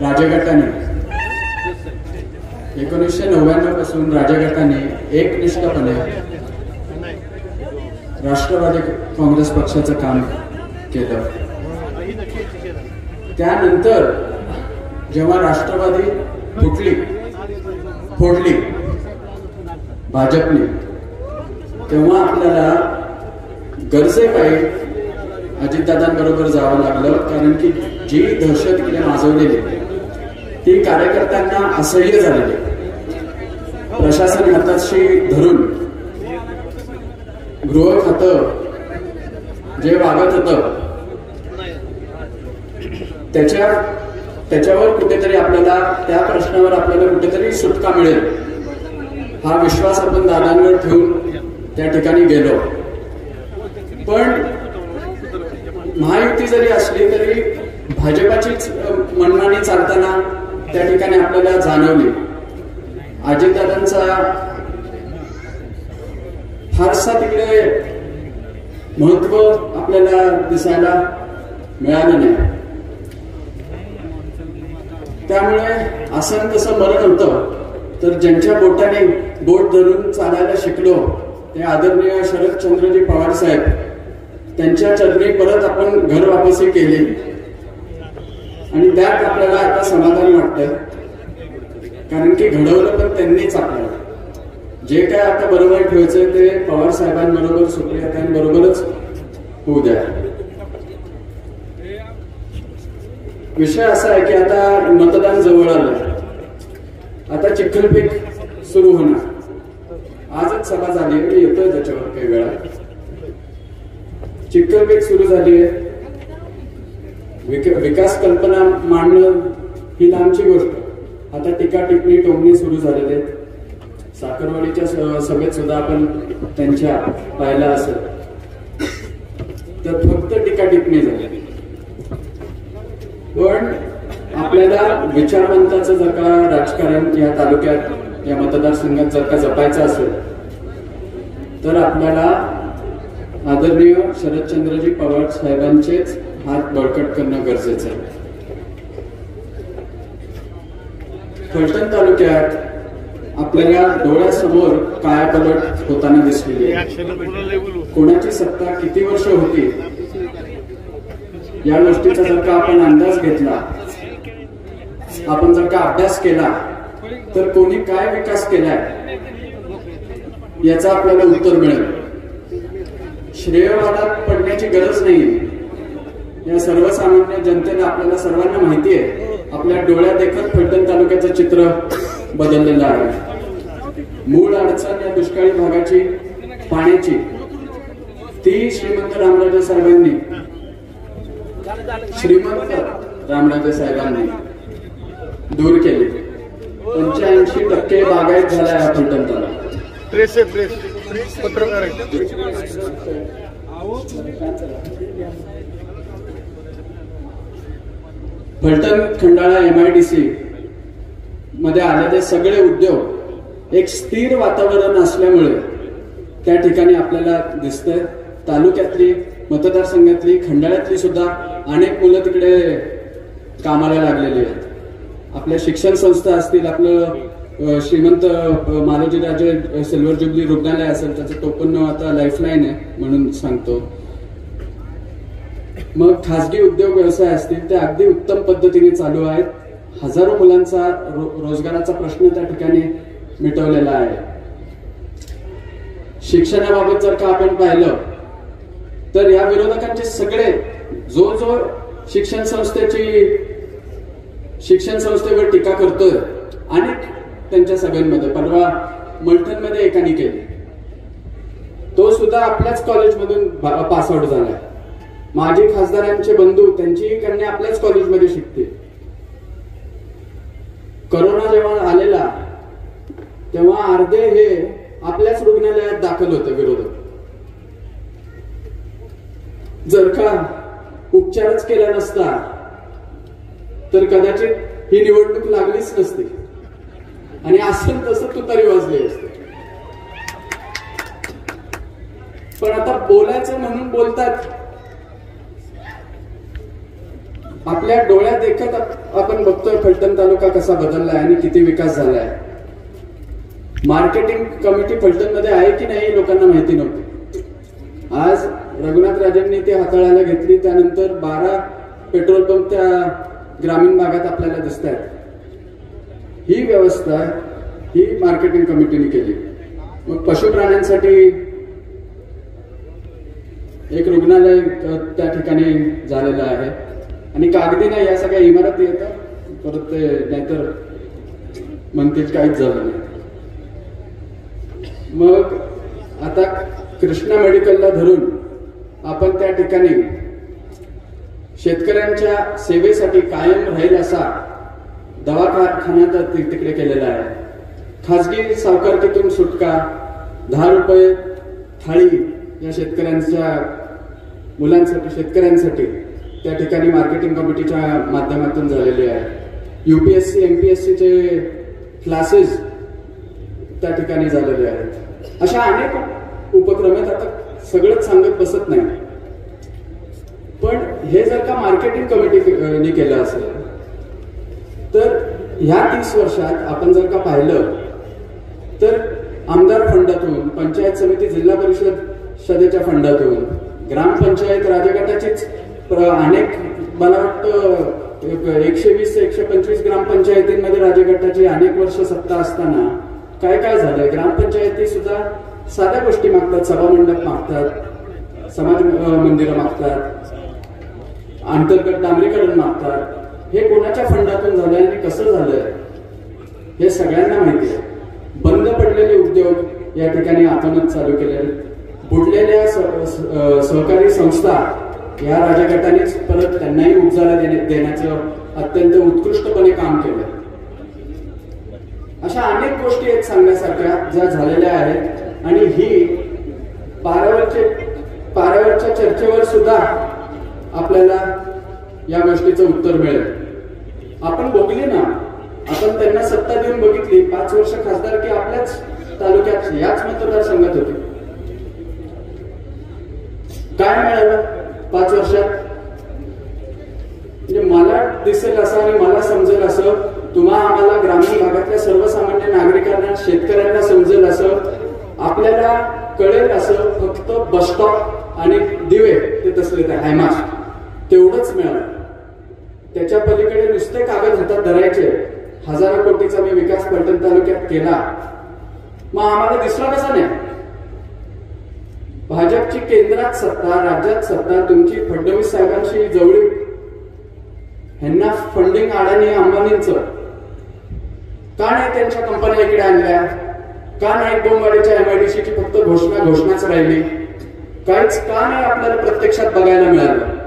राजगटाने 1999 पासून राजगटाने एकनिष्ठपणे राष्ट्रवादी काँग्रेस पक्षाचं काम केलं. त्यानंतर जेव्हा राष्ट्रवादी फोडली भाजपने, तेव्हा आपल्याला गरजेपायी अजितदादांबरोबर जावं लागलं. कारण की जी दहशत इकडे माजवलेली ती कार्यकर्त्यांना असह्य झालेली. प्रशासन हाताशी धरून गृह खातं जे वागत होतं त्याच्यावर कुठेतरी आपल्याला, त्या प्रश्नावर आपल्याला कुठेतरी सुटका मिळेल हा विश्वास आपण दादांवर ठेवून त्या ठिकाणी गेलो. पण महायुती जरी असली तरी भाजपाचीच मनमानी चालताना त्या ठिकाणी आपल्याला जाणवली. अजितदादांचा फारसा तिकडे महत्व आपल्याला दिसायला मिळालं नाही. त्यामुळे असं तसं बरं नव्हतं. तर ज्यांच्या बोटाने बोट धरून चालायला शिकलो ते आदरणीय शरदचंद्रजी पवार साहेब, त्यांच्या चरणी परत आपण घर वापसी केली आणि त्यात आपल्याला आता समाधान वाटतं. कारण की घडवलं पण त्यांनीच आपल्याला. जे काय आता बरोबर ठेवायचंय ते पवार साहेबांबरोबर, सुप्रियाताईंबरोबरच होऊ द्या. विषय असा आहे की आता मतदान जवळ आलं. आता चिखलफेक सुरू होणार. आजच सभा झाली, मी येतोय त्याच्यावर काही वेळा. चिखलफेक सुरू झाली आहे. विकास कल्पना मांडणं ही लांबची गोष्ट. आता टीका टिप्पणी टोमणे सुरू झालेले आहेत. साखरवाडीच्या सभेत सुद्धा आपण त्यांच्या पाहिला असेल तर फक्त टीका टिप्पणी झाली. पण आपल्याला विचारवंताचं जर का राजकारण या तालुक्यात, या मतदारसंघात जर का जपायचं असेल तर आपल्याला आदरणीय शरदचंद्रजी पवार साहेबांचेच हात बळकट करणं गरजेचं आहे. फलटण तालुक्यात आपल्याला डोळ्यासमोर कायापलट होताना दिसलेली. कोणाची सत्ता किती वर्ष होती या गोष्टीचा जर का आपण अंदाज घेतला, आपण जर का अभ्यास केला तर कोणी काय विकास केलाय याचं आपल्याला उत्तर मिळेल. श्रेयवादात पडण्याची गरज नाही. या सर्वसामान्य जनतेला, आपल्याला सर्वांना माहिती आहे, आपल्या डोळ्यात देखत फलटण तालुक्याचं चित्र बदललेलं आहे. मूळ अडचण या दुष्काळी भागाची, पाण्याची, ती श्रीमंत रामराजे साहेबांनी दूर केली. 85% बागायत झाला आहे फलटण तालुका. फलटण खंडाळा MIDC मध्ये आलेले सगळे उद्योग एक स्थिर वातावरण असल्यामुळे त्या ठिकाणी आपल्याला दिसतंय. तालुक्यातली, मतदारसंघातली, खंडाळ्यातली सुद्धा अनेक मुलं तिकडे कामाला लागलेली आहेत. आपल्या शिक्षण संस्था असतील, आपलं श्रीमंत मालोजीराजे सिल्वर जुबली रुग्णालय असेल, त्याचं टोपण नाव आता लाईफलाईन आहे म्हणून सांगतो. मग खासगी उद्योग व्यवसाय असतील, ते अगदी उत्तम पद्धतीने चालू आहेत. हजारो मुलांचा रोजगाराचा प्रश्न त्या ठिकाणी मिटवलेला आहे. शिक्षणाबाबत जर का आपण पाहिलं तर या विरोधकांचे सगळे, जो शिक्षण संस्थेवर टीका करतोय, अनेक त्यांच्या सभेमध्ये, परवा मलठणमध्ये एकाने केली, तो सुद्धा आपल्याच कॉलेजमधून पासआउट झालाय. माजी खासदारांचे बंधू, त्यांची कन्या आपल्याच कॉलेजमध्ये शिकते. कोरोना जेव्हा आलेला तेव्हा अर्धे हे आपल्याच रुग्णालयात दाखल होते विरोधक. जर का उपचारच केला नसता तर कदाचित ही निवडणूक लागलीच नसती आणि असं तसं तुतारी वाजली असते. पण आता बोलायचं म्हणून बोलतात. आपल्या डोळ्यात देखत आपण बघतोय फलटण तालुका कसा बदललाय आणि किती विकास झालाय. मार्केटिंग कमिटी फलटण मध्ये आहे की नाही लोकांना माहिती नव्हती. आज रघुनाथ राजांनी ती हाताळायला घेतली. त्यानंतर 12 पेट्रोल पंप त्या ग्रामीण भागात आपल्याला दिसत आहेत. ही व्यवस्था ही मार्केटिंग कमिटीने केली. मग पशु प्राण्यांसाठी एक रुग्णालय त्या ठिकाणी झालेलं आहे आणि कागदी नाही या सगळ्या इमारती येतात परत ते नाहीतर म्हणतील काहीच झालं नाही. मग आता कृष्णा मेडिकलला धरून आपण त्या ठिकाणी शेतकऱ्यांच्या सेवेसाठी कायम राहील असा दवाखाना तिकडे केलेला आहे. खाजगी सावकारकीतून सुटका, 10 रुपये थाळी या शेतकऱ्यांच्या मुलांसाठी शेतकऱ्यांसाठी त्या ठिकाणी मार्केटिंग कमिटीच्या माध्यमातून झालेले आहे. UPSC MPSC चे क्लासेस त्या ठिकाणी झालेले आहेत. अशा अनेक उपक्रम आहेत. आता सगळंच सांगत बसत नाही, पण हे जर का मार्केटिंग कमिटीने केलं असेल तर ह्या 30 वर्षात आपण जर का पाहिलं तर आमदार फंडातून, पंचायत समिती, जिल्हा परिषदेच्या फंडातून, ग्रामपंचायत राजगटाचीच अनेक मला वाटतं 120-125 ग्रामपंचायतींमध्ये राजगटाची अनेक वर्ष सत्ता असताना काय काय झालंय. ग्रामपंचायती सुद्धा साध्या गोष्टी मागतात, सभामंडप मागतात, समाज मंदिरं मागतात, अंतर्गत डांबरीकरण मागतात. हे कोणाच्या फंडातून झालंय आणि कसं झालंय हे सगळ्यांना माहिती आहे. बंद पडलेले उद्योग या ठिकाणी आपणच चालू केले. बुडलेल्या सहकारी संस्था या राजगटानेच परत त्यांनाही उजाळा देण्याचं अत्यंत उत्कृष्टपणे काम केलं. अशा अनेक गोष्टी आहेत सांगण्यासारख्या ज्या झालेल्या आहेत आणि ही पारावरच्या चर्चेवर सुद्धा आपल्याला या गोष्टीचं उत्तर मिळेल. आपण बघली ना, आपण त्यांना सत्ता देऊन बघितली. 5 वर्ष खासदारकी आपल्याच तालुक्यात याच मतदारसंघात होती. काय मिळालं 5 वर्षात? म्हणजे मला दिसेल असं आणि मला समजेल असं, तुम्हा आम्हाला ग्रामीण भागातल्या सर्वसामान्य नागरिकांना, शेतकऱ्यांना समजेल असं, आपल्याला कळेल असं फक्त बसस्टॉप आणि दिवे ते तसले ते हायमास तेवढंच मिळालं. त्याच्या पलीकडे नुसते कागद हातात धरायचे. हजारो कोटीचा मी विकास फलटण तालुक्यात केला, मग आम्हाला दिसला कसा नाही? भाजपची केंद्रात सत्ता, राज्यात सत्ता, तुमची फडणवीस साहेबांशी जवळी, ह्यांना फंडिंग अडाणी अंबानींचं का नाही त्यांच्या कंपन्या इकडे आणल्या? का नाही बोंबाडीच्या MIDC ची फक्त घोषणाच राहिली? काहीच का नाही आपल्याला प्रत्यक्षात बघायला मिळालं?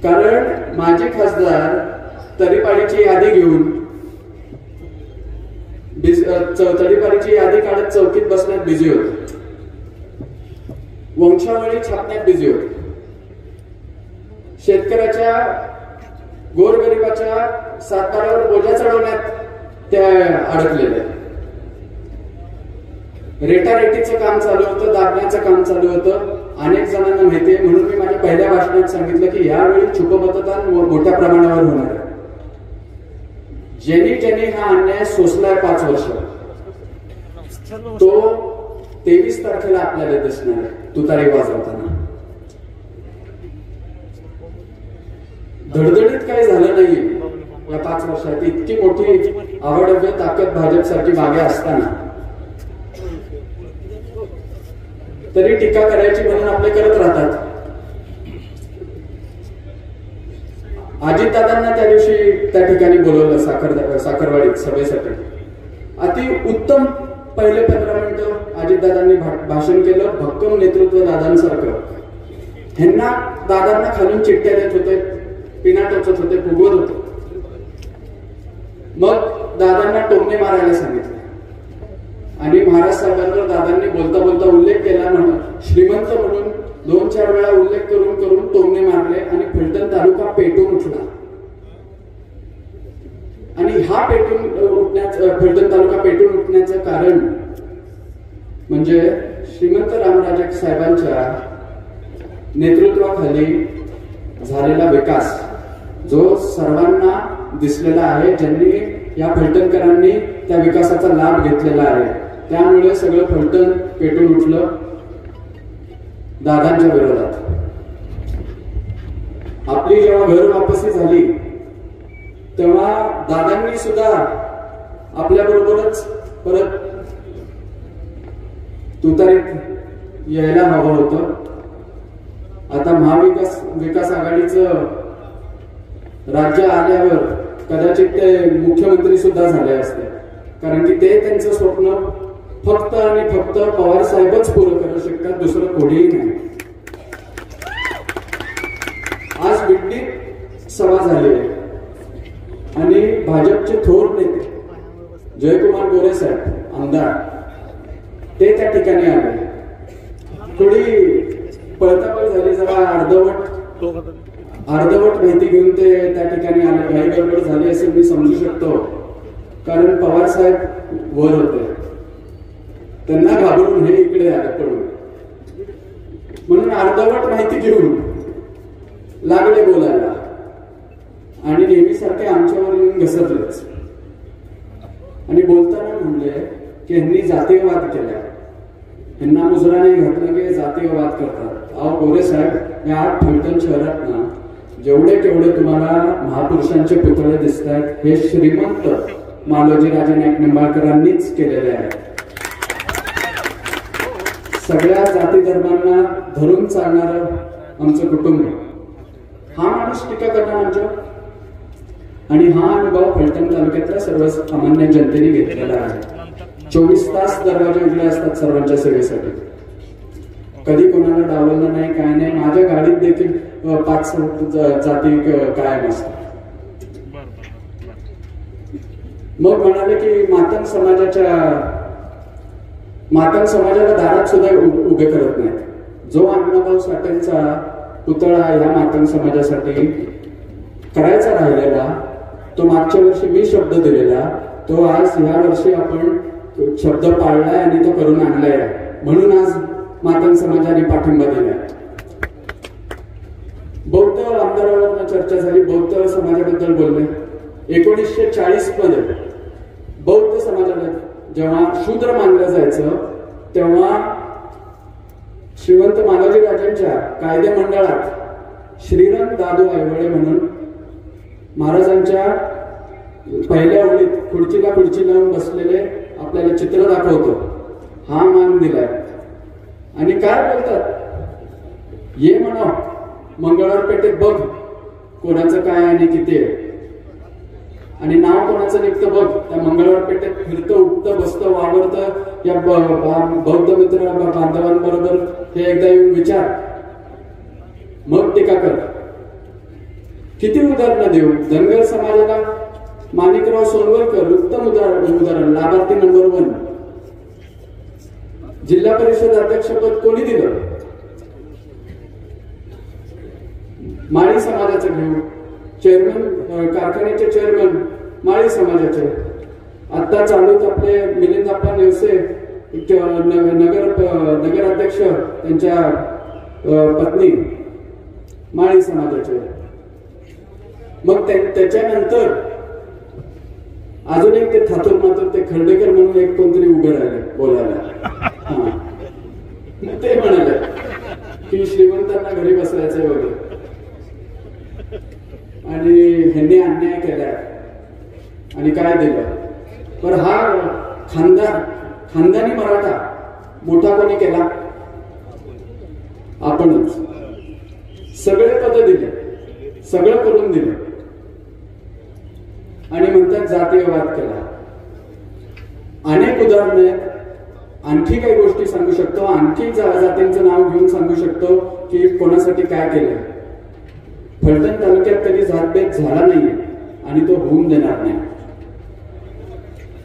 कारण माजी खासदार तडीपारीची यादी घेऊन तडीपारीची यादी काढत चौकीत बसण्यात बिझी होते, वंशावळी छापण्यात बिझी होते, शेतकऱ्याच्या गोरगरिबाच्या सातबाऱ्यावर बोजा चढवण्यात त्या अडकलेल्या. रेटारेटीचं काम चालू होतं, दाबण्याचं काम चालू होतं. अनेक जणांना माहिती आहे, म्हणून मी माझ्या पहिल्या भाषणात सांगितलं की यावेळी छुप मतदान मोठ्या प्रमाणावर होणार आहे. ज्यांनी हा अन्याय सोसलाय 5 वर्ष, तो 23 तारखेला आपल्याला दिसणार आहे तुतारी वाजवताना. धडधडीत काही झालं नाही या 5 वर्षात. इतकी मोठी अवाढव्य ताकद भाजपसारखी मागे असताना तरी टीका करायची म्हणून आपले करत राहतात. अजितदादांना त्या दिवशी त्या ठिकाणी बोलवलं साखरवाडीत सभेसाठी. अति उत्तम पहिले 15 मिनिटं अजितदादांनी भाषण केलं. भक्कम नेतृत्व दादांसारखं. ह्यांना दादांना खालून चिठ्ठ्या देत होते, पिना टोचत होते, फुगवत होते. मग दादांना टोमणे मारायला सांगितले आणि महाराज साहेबांवर दादांनी बोलता बोलता उल्लेख केला. म्हणून श्रीमंत म्हणून 2-4 वेळा उल्लेख करून करून टोमणे मारले आणि फलटण तालुका पेटून उठला. आणि हा फलटण तालुका पेटून उठण्याचं कारण म्हणजे श्रीमंत रामराजे साहेबांच्या नेतृत्वाखाली झालेला विकास जो सर्वांना दिसलेला आहे, ज्यांनी या फलटणकरांनी त्या विकासाचा लाभ घेतलेला आहे, त्यामुळे सगळं फलटण पेटून उठलं दादांच्या विरोधात. आपली जेव्हा घर वापसी झाली तेव्हा दादांनी सुद्धा आपल्या बरोबरच परत तुतारीत यायला हवं होतं. आता महाविकास आघाडीचं राज्य आल्यावर कदाचित ते मुख्यमंत्री सुद्धा झाले असते, कारण की ते त्यांचं स्वप्न फक्त आणि फक्त पवार साहेबच पूर्ण करू शकतात, दुसरं कोणीही नाही. आज दिल्लीत सभा झाली आणि भाजपचे थोर नेते जयकुमार गोरे साहेब आमदार ते त्या ठिकाणी आले. थोडी पळतापळ झाली, जरा अर्धवट माहिती घेऊन ते त्या ठिकाणी आले. घाई गडबड झाली असे मी समजू शकतो, कारण पवार साहेब वर होते, त्यांना घाबरून हे इकडे आले पडून, म्हणून अर्धवट माहिती घेऊन लागले बोलायला आणि नेहमीसारखे आमच्यावर येऊन घसरलेच. आणि बोलताना म्हणले की ह्यांनी जातीयवाद केला, ह्यांना मुजरा नाही घातलं की जातीयवाद करतात. अहो गोरे साहेब, या फलटण शहरात ना जेवढे केवढे तुम्हाला महापुरुषांचे पुतळे दिसत आहेत हे श्रीमंत मालोजी राजे नाईक निंबाळकरांनीच केलेले आहे. सगळ्या जाती धर्मांना धरून चालणारं आमचं कुटुंब, हा माणूस टीका करणार आमच्यावर, आणि हा अनुभव फलटण तालुक्यातल्या सर्वसामान्य जनतेने घेतलेला आहे. 24 तास दरवाजे उघडे असतात सर्वांच्या सेवेसाठी. कधी कोणाला डावललं नाही, काय नाही. माझ्या गाडीत देखील 5 जाती कायम असतात. मग म्हणाले की मातंग समाजाला दारात सुद्धा उभे करत नाही. जो अण्णाभाऊ साठेंचा पुतळा ह्या मातंग समाजासाठी करायचा राहिलेला, तो मागच्या वर्षी मी शब्द दिलेला, तो आज ह्या वर्षी आपण शब्द पाळलाय आणि तो करून आणलाय, म्हणून आज मातंग समाजाने पाठिंबा दिलाय. बौद्ध आमदारावर चर्चा झाली, बौद्ध समाजाबद्दल बोलले. 1940 मध्ये बौद्ध समाजाला जेव्हा शूद्र मानलं जायचं तेव्हा श्रीमंत मालोजी राजांच्या कायदे मंडळात श्रीरंग दादू ऐवळे म्हणून महाराजांच्या पहिल्या ओळीत खुर्चीला खुर्ची लावून बसलेले आपल्याला चित्र दाखवतो, हा मान दिलाय. आणि काय बोलतात, ये म्हणा मंगळवार पेठेत बघ कोणाचं काय आणि किती आहे, आणि नाव कोणाचं निघतं बघ. त्या मंगळवार पेठेत फिरतं, उठतं, बसतं, वावरतं. या बौद्ध मित्र बांधवांबरोबर हे एकदा येऊन विचार, मग टीका कर. किती उदाहरणं देऊ. धनगर समाजाला माणिकराव सोनवलकर उत्तम उदाहरण, लाभार्थी नंबर 1. जिल्हा परिषद अध्यक्षपद कोणी दिलं? माळी समाजाचं घेऊ. चेअरमन, कारखान्याचे चेअरमन माळी समाजाचे. आता चालूच आपले मिलिंदाप्पा नेवसे नगराध्यक्ष, त्यांच्या पत्नी माळी समाजाचे. मग त्याच्यानंतर अजून एक ते थातूर मातूर ते खर्डेकर म्हणून एक कोणतरी उभे राहिले बोलायला. ते म्हणाले की श्रीमंतांना घरी बसवायचंय वगैरे, आणि ह्यांनी अन्याय केलाय आणि काय दिलं. पण हा खानदानी मराठा मोठा कोणी केला? आपणच. सगळे पद दिले, सगळं करून दिलं, आणि म्हणतात जातीयवाद केला. अनेक उदाहरणं आहेत. आणखी काही गोष्टी सांगू शकतो, आणखी जातींचं नाव घेऊन सांगू शकतो की कोणासाठी काय केलं. फलटण तालुक्यात कधी जातभेद झाला नाहीये आणि तो होऊन देणार नाही.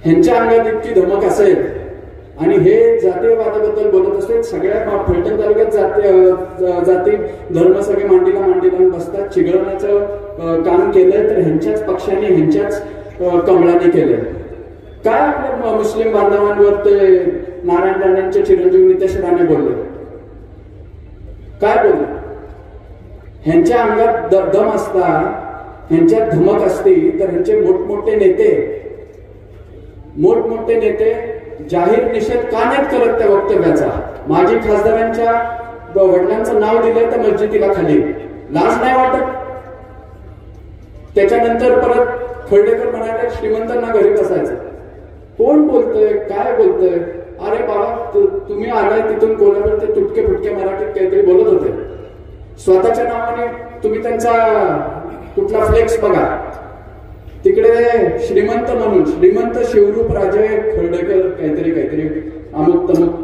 ह्यांच्या अंगात इतकी धमक असेल आणि हे जातीयवादाबद्दल बोलत असते. सगळ्या फलटण तालुक्यात जाती धर्म सगळे मांडीला बसतात. चिघळण्याचं काम केलंय तर ह्यांच्याच पक्षाने, ह्यांच्याच कमळाने केलंय. काय आपल्या मुस्लिम बांधवांवर ते नारायण राणेंचे चिरंजीव नितेश राणे बोलले? काय बोलले? ह्यांच्या अंगात दम असता, ह्यांच्यात धमक असती तर ह्यांचे मोठमोठे नेते जाहीर निषेध का नाहीत करत त्या वक्तव्याचा? माजी खासदारांच्या वडिलांचं नाव दिलं तर मस्जिदीला खाली, लाज नाही वाटत? त्याच्यानंतर परत खर्डेकर म्हणाले श्रीमंतांना घरी बसायचं. कोण बोलतोय, काय बोलतोय? अरे बाबा, तुम्ही आलाय तिथून कोल्हापूर ते तुटके फुटके मराठीत काहीतरी बोलत होते. स्वतःच्या नावाने तुम्ही त्यांचा कुठला फ्लेक्स बघा, तिकडे श्रीमंत म्हणून श्रीमंत शिवरूप राजे खर्डेकर काहीतरी अमुक तमुक.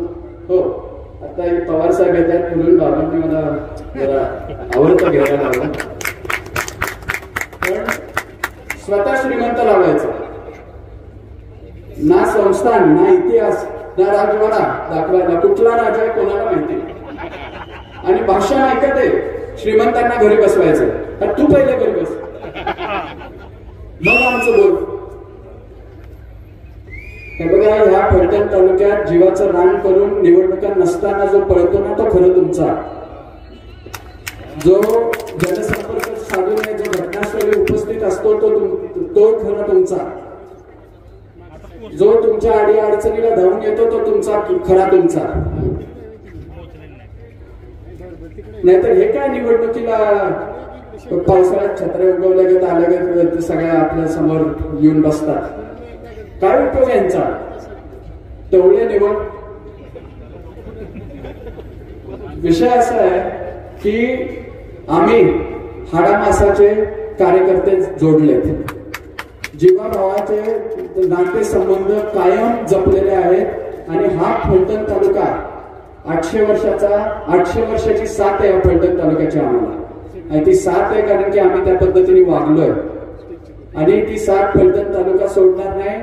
हो, आता पवार साहेब येतात म्हणून बाबांनी मला जरा आवडतं घ्यायला लागलं. पण स्वतः श्रीमंत लावायचं, ना संस्थान, ना इतिहास, ना राजवाडा दाखवायला. कुठला राजा आहे कोणाला माहिती. आणि भाषण ऐकत आहे, श्रीमंतांना घरी बसवायचं. तू पहिले घरी बस, मग आमचं बोल. हे बघा, ह्या फलटण तालुक्यात जीवाचं रान करून निवडणुका नसताना जो पळतो ना, तो खरं तुमचा. जो जनसंपर्क साधून जो घटनास्थळी उपस्थित असतो तो खरा तुमचा. जो तुमच्या आडी अडचणीला धावून येतो तो तुमचा खरा तुमचा. नाहीतर हे काय निवडणुकीला पावसाळ्यात छत्र्या उगवल्या गेत आल्या गेत सगळ्या आपल्या समोर येऊन बसतात. काय उपयोग यांचा? तेवढे निवड. विषय असा आहे की आम्ही हाडामासाचे कार्यकर्ते जोडलेत, जीवाभावाचे नाते संबंध कायम जपलेले आहेत. आणि हा फलटण तालुका 800 वर्षाची साथ आहे फलटण तालुक्याची आम्हाला. आणि ती साथ आहे कारण की आम्ही त्या पद्धतीने वागलोय. आणि ती साथ फलटण तालुका सोडणार नाही.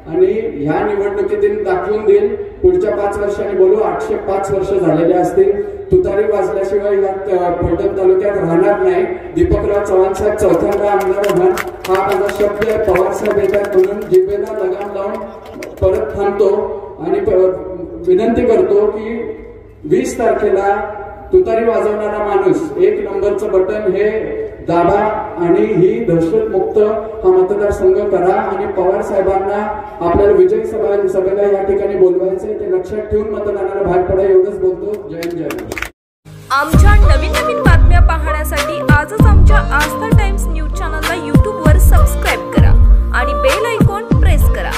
आणि ह्या निवडणुकीतून दाखवून देईल. पुढच्या 5 वर्षांनी बोलू, 805 वर्ष झालेले असतील. तुतारी वाजल्याशिवाय या फलटण तालुक्यात राहणार नाही. दीपकराव चव्हाण साहेब चौथ्यांदा आमदार होणार, हा माझा शब्द आहे. पवार साहेब येतात म्हणून जिभेला लगाम लावून परत थांबतो आणि विनंती करतो की 20 तारखेला तुतारी वाजवणारा माणूस 1 नंबरचं बटन हे दाबा आणि ही दहशतमुक्त हा मतदारसंघ करा. आणि पवार साहेबांना आपल्याला विजय सभेला या ठिकाणी बोलवायचंय, ते लक्षात ठेवून मतदानाला भाग पडा. एवढंच बोलतो. जय जय. आमच्या नवीन बातम्या पाहण्यासाठी आजच आमच्या आस्था टाइम्स न्यूज चॅनलला YouTube वर सबस्क्राईब करा आणि बेल आयकॉन प्रेस करा.